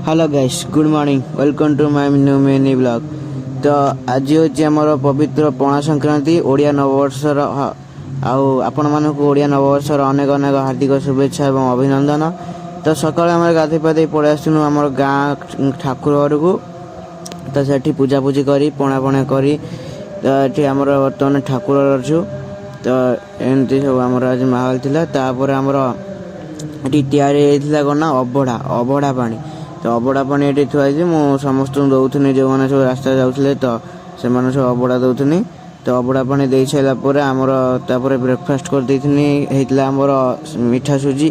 Hello guys good morning welcome to my new mini blog. तो आज हूँ आमर पवित्र पणा संक्रांति ओडिया नववर्षर आपण मानक ओडिया नववर्षर अनेक अनेक हार्दिक शुभेच्छा और अभिनंदन। तो सकाଳେ आम गाधे पाधे पलि आसनु आम गाँ ठाकुर घर को। तो सेठी पूजापूजी करी पणा पणा करी तो ये आमर बर्तमान ठाकुर अच्छु। तो एमती सब आमर आज माहौल थिला। तापर आमर ये तैयारी कौन अबड़ा अबड़ा पानी। तो अबड़ा पानी ये थुआई मु समस्त दौनी जो मैंने सब रास्ता जाऊे तो से सब अबड़ा दौनी। तो अबड़ा पानी दे सारापर आमर ब्रेकफास्ट कर देता आमर मीठा सुजी।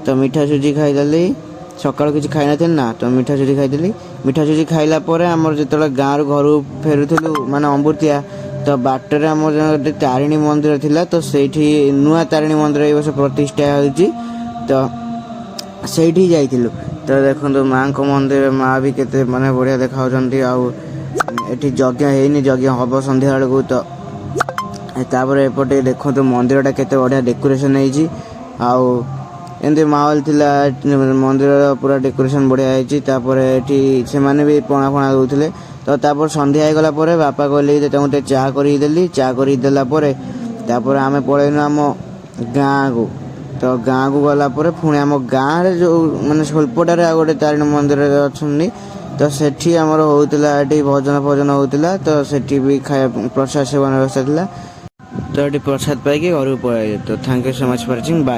तो मीठा सुजी खाईदेली सकाल किसी खाई ना ना तो मीठा सुजी खाईदेली। मीठा सुजी खाइला आमर जो गाँव घर फेरुलु माने अमृतिया तो बाटर आम तारिणी मंदिर थिला। तो सेठी नुआ तारिणी मंदिर ए वर्ष प्रतिष्ठा होती। तो सेठी जाइलु। तो देखो माँ को मंदिर माँ भी केते माने बढ़िया देखा एठी यज्ञ है यज्ञ हम संध्या बेलू। तो तापर एपटे देखो मंदिरटा केते बढ़िया डेकोरेशन होती एमती माहौल थिला। मंदिर पूरा डेकोरेशन बढ़िया होती से माने भी पणा फणा दौले। तो तापर संध्या होगला बापा कहले गोटे चाह करदेली। चाह करदेला आम पलैनु आम गाँ को। तो गाँ को गला पुणी आम गाँव जो मैंने स्वल्पटार गोटे तारिणी मंदिर अच्छी। तो सेठी आमर होता भजन फजन होता। तो सेठी भी खाया प्रसाद सेवन व्यवस्था था। तो ये प्रसाद पाई घर को पलि। तो thank you so much for watching bye.